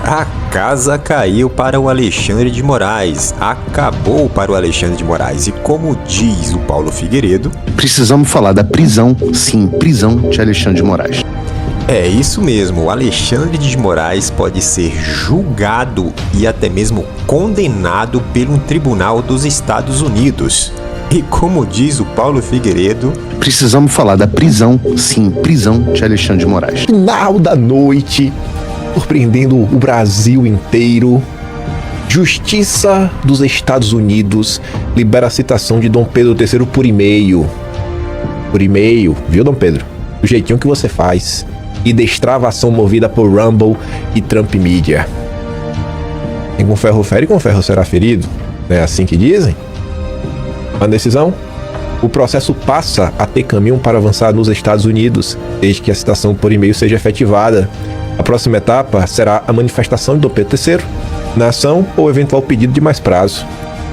A casa caiu para o Alexandre de Moraes, acabou para o Alexandre de Moraes. E como diz o Paulo Figueiredo... Precisamos falar da prisão, sim, prisão de Alexandre de Moraes. É isso mesmo, o Alexandre de Moraes pode ser julgado e até mesmo condenado pelo tribunal dos Estados Unidos. E como diz o Paulo Figueiredo... Precisamos falar da prisão, sim, prisão de Alexandre de Moraes. Final da noite, surpreendendo o Brasil inteiro. Justiça dos Estados Unidos libera a citação de Dom Pedro III por e-mail. Por e-mail, viu, Dom Pedro? Do jeitinho que você faz. E destrava a ação movida por Rumble e Trump Media. Quem com ferro fere, com ferro será ferido. Não é assim que dizem? Uma decisão? O processo passa a ter caminho para avançar nos Estados Unidos, desde que a citação por e-mail seja efetivada. A próxima etapa será a manifestação de Dom Pedro III na ação ou eventual pedido de mais prazo.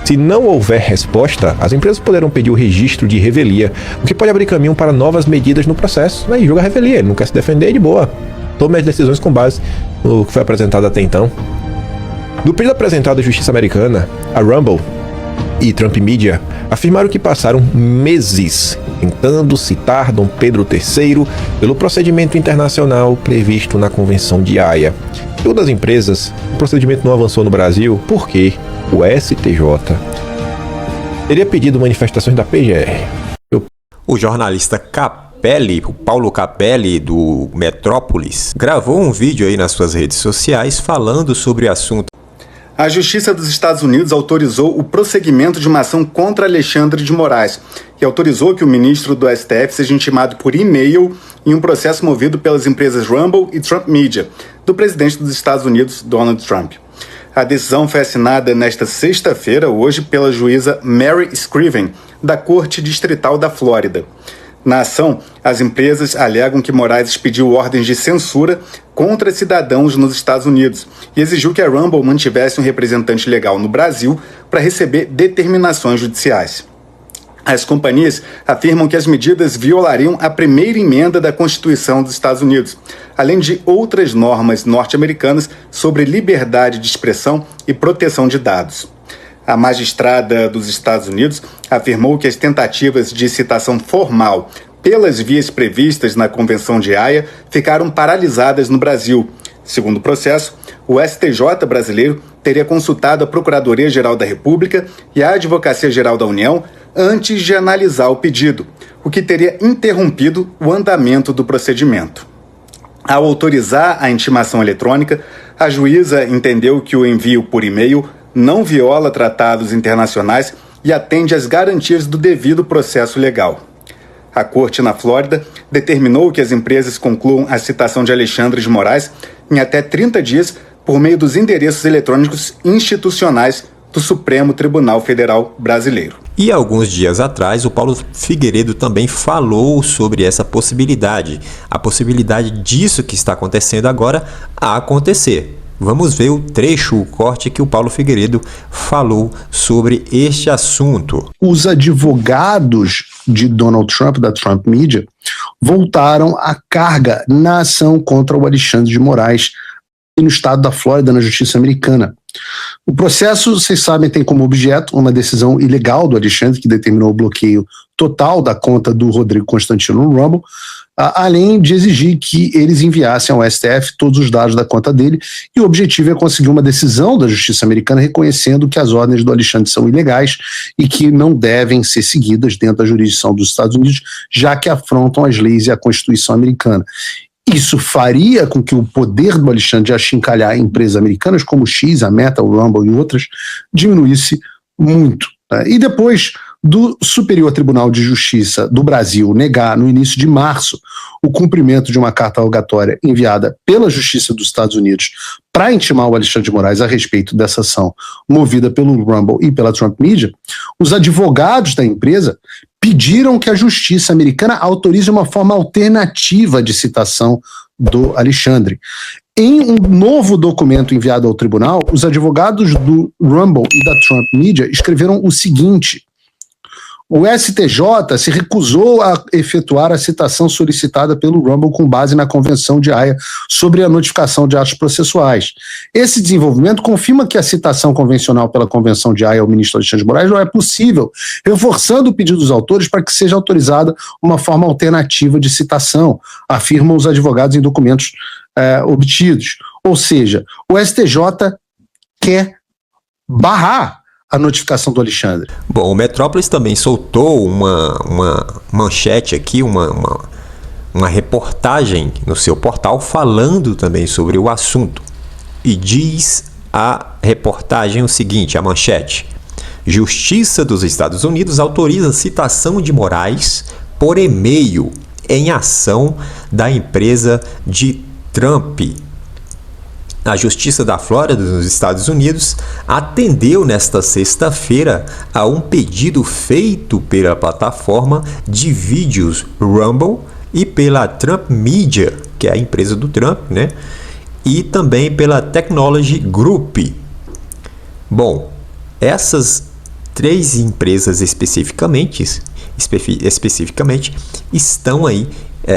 Se não houver resposta, as empresas poderão pedir o registro de revelia, o que pode abrir caminho para novas medidas no processo. Aí julga a revelia, ele não quer se defender, de boa. Tome as decisões com base no que foi apresentado até então. No pedido apresentado à Justiça Americana, a Rumble e Trump Media afirmaram que passaram meses tentando citar Dom Pedro III pelo procedimento internacional previsto na Convenção de Haia. Segundo as empresas, o procedimento não avançou no Brasil porque o STJ teria pedido manifestações da PGR. O jornalista o Paulo Capelli, do Metrópolis, gravou um vídeo aí nas suas redes sociais falando sobre o assunto. A Justiça dos Estados Unidos autorizou o prosseguimento de uma ação contra Alexandre de Moraes, que autorizou que o ministro do STF seja intimado por e-mail em um processo movido pelas empresas Rumble e Trump Media, do presidente dos Estados Unidos, Donald Trump. A decisão foi assinada nesta sexta-feira, hoje, pela juíza Mary Scriven, da Corte Distrital da Flórida. Na ação, as empresas alegam que Moraes expediu ordens de censura contra cidadãos nos Estados Unidos e exigiu que a Rumble mantivesse um representante legal no Brasil para receber determinações judiciais. As companhias afirmam que as medidas violariam a primeira emenda da Constituição dos Estados Unidos, além de outras normas norte-americanas sobre liberdade de expressão e proteção de dados. A magistrada dos Estados Unidos afirmou que as tentativas de citação formal pelas vias previstas na Convenção de Haia ficaram paralisadas no Brasil. Segundo o processo, o STJ brasileiro teria consultado a Procuradoria-Geral da República e a Advocacia-Geral da União antes de analisar o pedido, o que teria interrompido o andamento do procedimento. Ao autorizar a intimação eletrônica, a juíza entendeu que o envio por e-mail não viola tratados internacionais e atende às garantias do devido processo legal. A Corte na Flórida determinou que as empresas concluam a citação de Alexandre de Moraes em até 30 dias por meio dos endereços eletrônicos institucionais do Supremo Tribunal Federal Brasileiro. E alguns dias atrás, o Paulo Figueiredo também falou sobre essa possibilidade, a possibilidade disso que está acontecendo agora acontecer. Vamos ver o trecho, o corte que o Paulo Figueiredo falou sobre este assunto. Os advogados de Donald Trump, da Trump Media, voltaram à carga na ação contra o Alexandre de Moraes no estado da Flórida, na justiça americana. O processo, vocês sabem, tem como objeto uma decisão ilegal do Alexandre, que determinou o bloqueio total da conta do Rodrigo Constantino no Rumble, além de exigir que eles enviassem ao STF todos os dados da conta dele, e o objetivo é conseguir uma decisão da justiça americana reconhecendo que as ordens do Alexandre são ilegais e que não devem ser seguidas dentro da jurisdição dos Estados Unidos, já que afrontam as leis e a Constituição americana. Isso faria com que o poder do Alexandre de achincalhar empresas americanas como o X, a Meta, o Rumble e outras diminuísse muito. Tá? E depois do Superior Tribunal de Justiça do Brasil negar, no início de março, o cumprimento de uma carta rogatória enviada pela Justiça dos Estados Unidos para intimar o Alexandre de Moraes a respeito dessa ação movida pelo Rumble e pela Trump Media, os advogados da empresa pediram que a Justiça americana autorize uma forma alternativa de citação do Alexandre. Em um novo documento enviado ao tribunal, os advogados do Rumble e da Trump Media escreveram o seguinte: O STJ se recusou a efetuar a citação solicitada pelo Rumble com base na Convenção de Haia sobre a notificação de atos processuais. Esse desenvolvimento confirma que a citação convencional pela Convenção de Haia ao ministro Alexandre de Moraes não é possível, reforçando o pedido dos autores para que seja autorizada uma forma alternativa de citação, afirmam os advogados em documentos obtidos. Ou seja, o STJ quer barrar a notificação do Alexandre. Bom, o Metrópolis também soltou uma manchete aqui, uma reportagem no seu portal falando também sobre o assunto. E diz a reportagem o seguinte, a manchete: Justiça dos Estados Unidos autoriza citação de Moraes por e-mail em ação da empresa de Trump. A Justiça da Flórida dos Estados Unidos atendeu nesta sexta-feira a um pedido feito pela plataforma de vídeos Rumble e pela Trump Media, que é a empresa do Trump, né? E também pela Technology Group. Bom, essas três empresas especificamente estão aí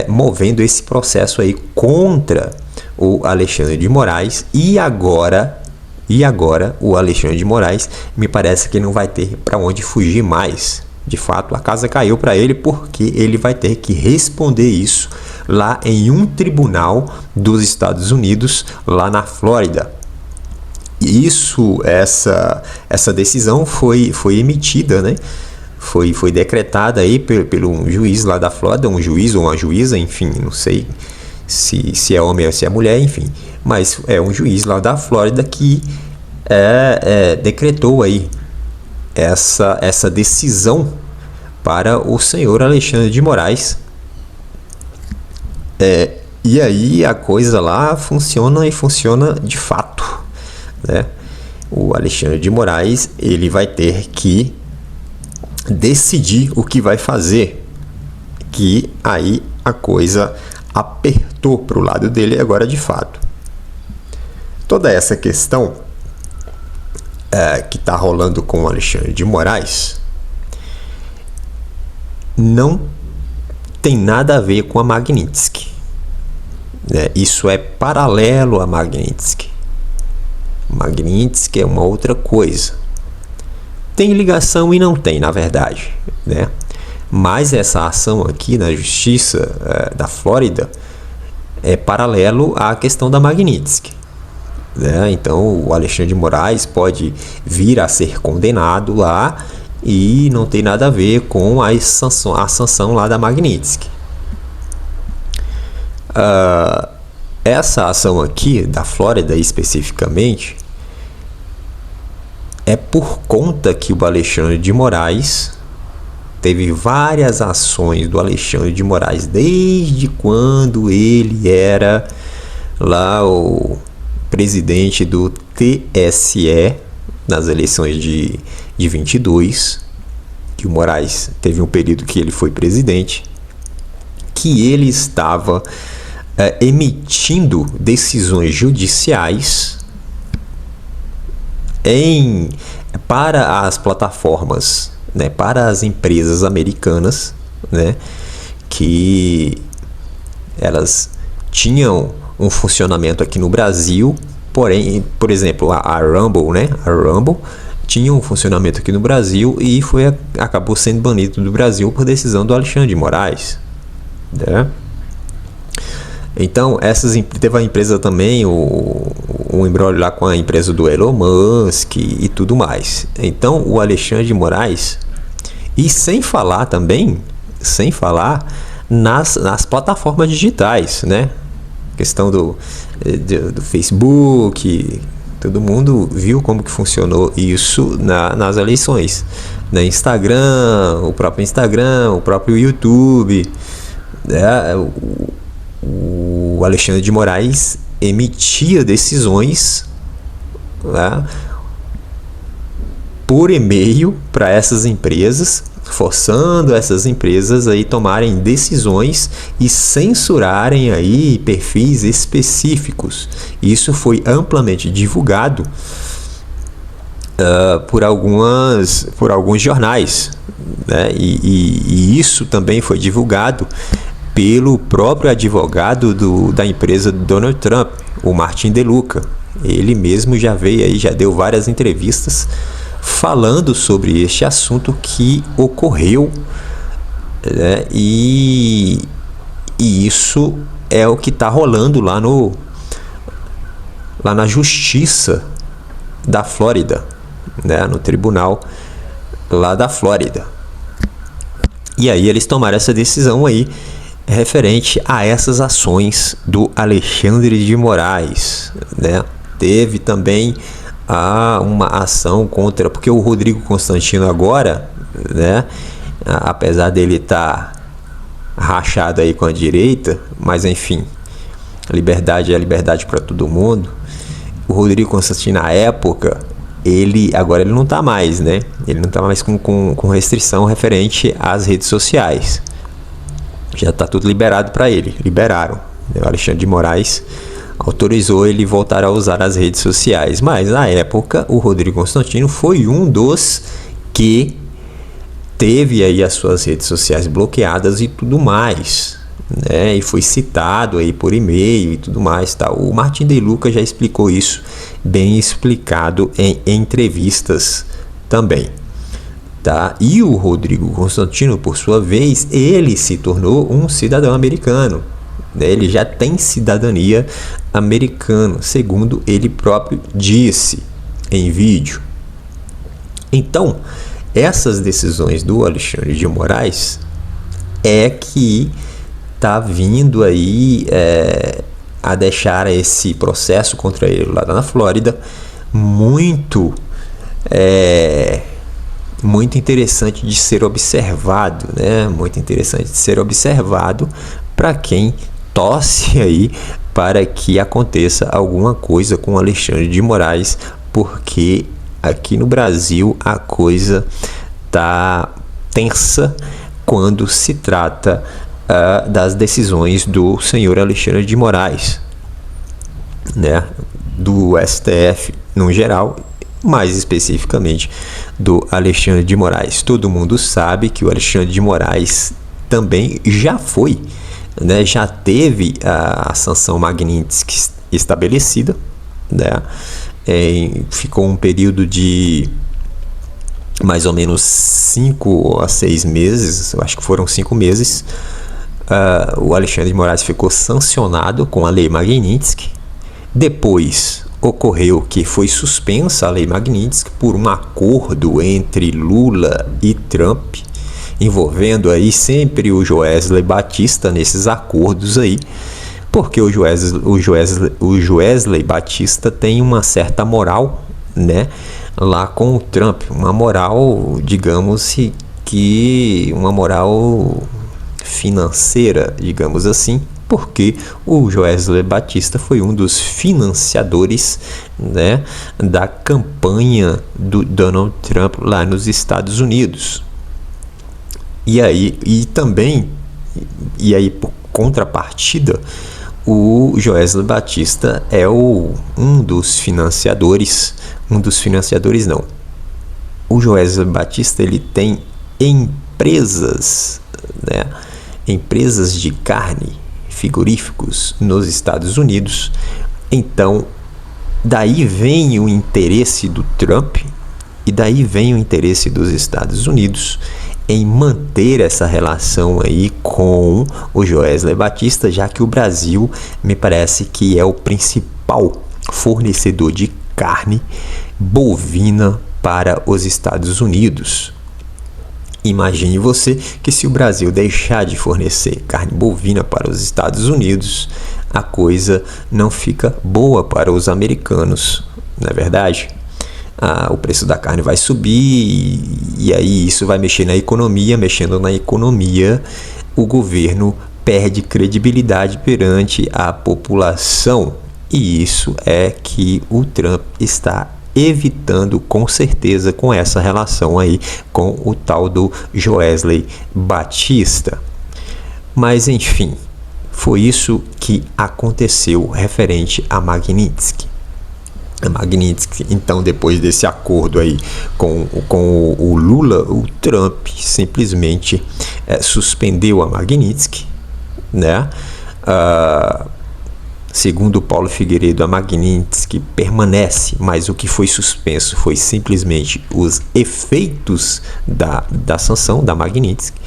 movendo esse processo aí contra o Alexandre de Moraes e agora o Alexandre de Moraes me parece que não vai ter para onde fugir mais. De fato, a casa caiu para ele porque ele vai ter que responder isso lá em um tribunal dos Estados Unidos, lá na Flórida. Essa decisão foi emitida, né? Foi decretada aí pelo um juiz lá da Flórida, um juiz ou uma juíza, enfim, não sei se é homem ou se é mulher, enfim, mas é um juiz lá da Flórida que decretou aí essa decisão para o senhor Alexandre de Moraes. E aí a coisa lá funciona e funciona de fato, né? O Alexandre de Moraes, ele vai ter que decidir o que vai fazer, que aí a coisa apertou para o lado dele agora de fato. Toda essa questão que está rolando com o Alexandre de Moraes não tem nada a ver com a Magnitsky, né? Isso é paralelo à Magnitsky. Magnitsky é uma outra coisa. Tem ligação e não tem, na verdade, né? Mas essa ação aqui na Justiça da Flórida é paralelo à questão da Magnitsky, né? Então o Alexandre de Moraes pode vir a ser condenado lá e não tem nada a ver com a sanção lá da Magnitsky. Essa ação aqui da Flórida especificamente é por conta que o Alexandre de Moraes teve várias ações do Alexandre de Moraes desde quando ele era lá o presidente do TSE nas eleições de 22, que o Moraes teve um período que ele foi presidente, que ele estava emitindo decisões judiciais para as plataformas, né, para as empresas americanas, né, que elas tinham um funcionamento aqui no Brasil, porém, por exemplo, a Rumble, né, a Rumble tinha um funcionamento aqui no Brasil e acabou sendo banido do Brasil por decisão do Alexandre de Moraes, né? Então, teve a empresa também, um imbróglio lá com a empresa do Elon Musk e tudo mais. Então, o Alexandre de Moraes, e sem falar nas plataformas digitais, né? Questão do Facebook, todo mundo viu como que funcionou isso nas eleições. No Instagram, o próprio YouTube, né? O Alexandre de Moraes emitia decisões, né, por e-mail para essas empresas, forçando essas empresas a tomarem decisões e censurarem aí perfis específicos. Isso foi amplamente divulgado por alguns jornais, né? E isso também foi divulgado pelo próprio advogado da empresa do Donald Trump, o Martin DeLuca. Ele mesmo já veio aí, já deu várias entrevistas falando sobre este assunto que ocorreu, né? E isso é o que está rolando lá na Justiça da Flórida, né? No tribunal lá da Flórida. E aí eles tomaram essa decisão aí referente a essas ações do Alexandre de Moraes, né? Teve também uma ação contra, porque o Rodrigo Constantino agora, né, apesar dele estar rachado aí com a direita, mas enfim, liberdade é liberdade para todo mundo. O Rodrigo Constantino, na época, agora ele não está mais, né? Ele não está mais com restrição referente às redes sociais. Já está tudo liberado para ele. Liberaram. O Alexandre de Moraes autorizou ele voltar a usar as redes sociais. Mas, na época, o Rodrigo Constantino foi um dos que teve aí as suas redes sociais bloqueadas e tudo mais, né? E foi citado aí por e-mail e tudo mais, tá? O Martin DeLuca já explicou isso, bem explicado em entrevistas também, tá? E o Rodrigo Constantino, por sua vez, ele se tornou um cidadão americano, né? Ele já tem cidadania americana, segundo ele próprio disse em vídeo. Então, essas decisões do Alexandre de Moraes é que tá vindo aí a deixar esse processo contra ele lá na Flórida muito interessante de ser observado, né? Muito interessante de ser observado para quem torce aí para que aconteça alguma coisa com Alexandre de Moraes, porque aqui no Brasil a coisa tá tensa quando se trata das decisões do senhor Alexandre de Moraes, né? Do STF no geral, mais especificamente do Alexandre de Moraes. Todo mundo sabe que o Alexandre de Moraes também já foi, né? Já teve a sanção Magnitsky estabelecida, né? Ficou um período de mais ou menos 5 a 6 meses, eu acho que foram 5 meses. O Alexandre de Moraes ficou sancionado com a Lei Magnitsky. Depois ocorreu que foi suspensa a Lei Magnitsky por um acordo entre Lula e Trump, envolvendo aí sempre o Joesley Batista nesses acordos aí, porque o Joesley Batista tem uma certa moral, né, lá com o Trump, uma moral, digamos que uma moral financeira, digamos assim, porque o Joesley Batista foi um dos financiadores, né, da campanha do Donald Trump lá nos Estados Unidos. E aí por contrapartida, o Joesley Batista é um dos financiadores não. O Joesley Batista, ele tem empresas, né? Empresas de carne, frigoríficos nos Estados Unidos. Então, daí vem o interesse do Trump e daí vem o interesse dos Estados Unidos em manter essa relação aí com o Joesley Batista, já que o Brasil me parece que é o principal fornecedor de carne bovina para os Estados Unidos. Imagine você que se o Brasil deixar de fornecer carne bovina para os Estados Unidos, a coisa não fica boa para os americanos, não é verdade? O preço da carne vai subir e aí isso vai mexer na economia. Mexendo na economia, o governo perde credibilidade perante a população, e isso é que o Trump está evitando com certeza com essa relação aí com o tal do Joesley Batista. Mas enfim, foi isso que aconteceu referente a Magnitsky. A Magnitsky, então, depois desse acordo aí com o Lula, o Trump simplesmente suspendeu a Magnitsky, né? Segundo Paulo Figueiredo, a Magnitsky permanece, mas o que foi suspenso foi simplesmente os efeitos da sanção da Magnitsky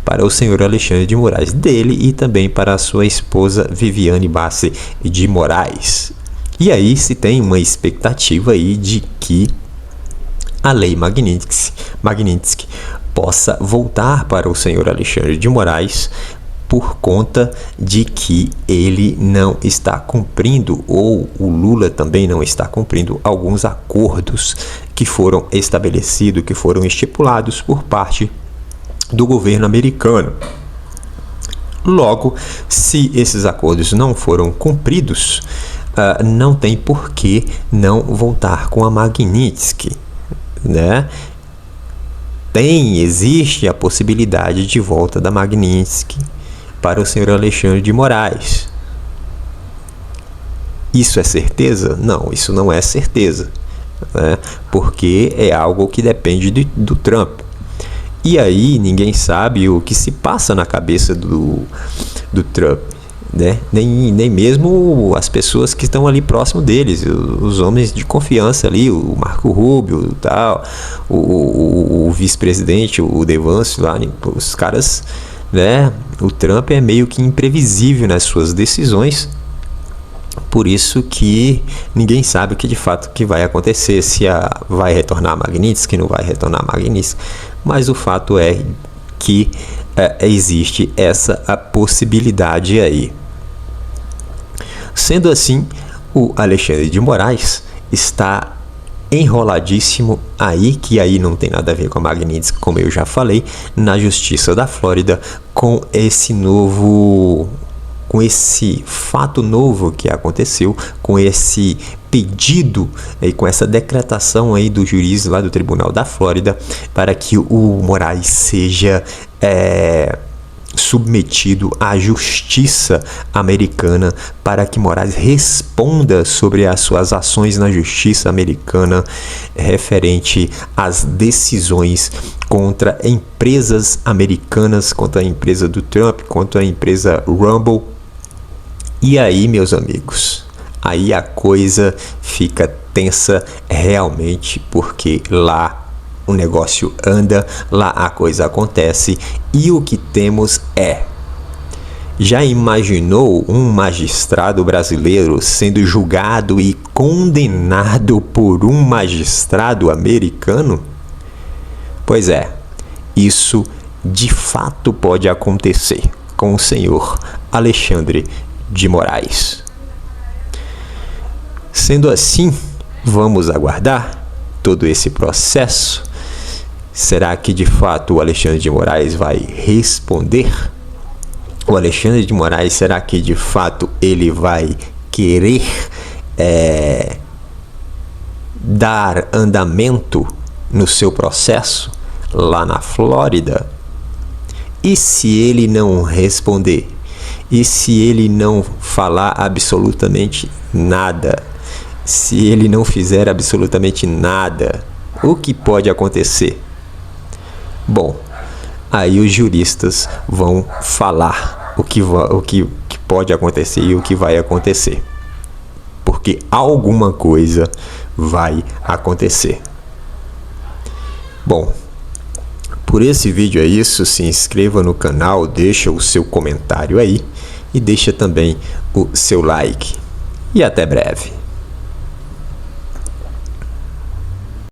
para o senhor Alexandre de Moraes, dele e também para a sua esposa Viviane Bassi de Moraes. E aí se tem uma expectativa aí de que a lei Magnitsky possa voltar para o senhor Alexandre de Moraes, por conta de que ele não está cumprindo, ou o Lula também não está cumprindo, alguns acordos que foram estabelecidos, que foram estipulados por parte do governo americano. Logo, se esses acordos não foram cumpridos, não tem por que não voltar com a Magnitsky, né? Existe a possibilidade de volta da Magnitsky para o senhor Alexandre de Moraes. Isso é certeza? Não, isso não é certeza, né? Porque é algo que depende do Trump. E aí ninguém sabe o que se passa na cabeça do Trump, né? Nem mesmo as pessoas que estão ali próximo deles, os homens de confiança ali, o Marco Rubio, tal, o vice-presidente, o Devance lá, os caras, né? O Trump é meio que imprevisível nas suas decisões, por isso que ninguém sabe o que de fato que vai acontecer, se vai retornar a Magnitsky, não vai retornar a Magnitsky, mas o fato é que existe essa possibilidade aí. Sendo assim, o Alexandre de Moraes está enroladíssimo aí, que aí não tem nada a ver com a Magnitsky, como eu já falei, na Justiça da Flórida, com esse fato novo que aconteceu, com esse pedido e com essa decretação aí do juiz lá do Tribunal da Flórida para que o Moraes seja submetido à justiça americana, para que Moraes responda sobre as suas ações na justiça americana referente às decisões contra empresas americanas, contra a empresa do Trump, contra a empresa Rumble. E aí, meus amigos, aí a coisa fica tensa realmente, porque lá o negócio anda, lá a coisa acontece, e o que temos já imaginou um magistrado brasileiro sendo julgado e condenado por um magistrado americano? Pois é, isso de fato pode acontecer com o senhor Alexandre de Moraes. Sendo assim, vamos aguardar todo esse processo. Será que de fato o Alexandre de Moraes vai responder? O Alexandre de Moraes, será que de fato ele vai querer dar andamento no seu processo lá na Flórida? E se ele não responder? E se ele não falar absolutamente nada? Se ele não fizer absolutamente nada, o que pode acontecer? Bom, aí os juristas vão falar o que pode acontecer e o que vai acontecer, porque alguma coisa vai acontecer. Bom, por esse vídeo é isso. Se inscreva no canal, deixa o seu comentário aí e deixa também o seu like. E até breve.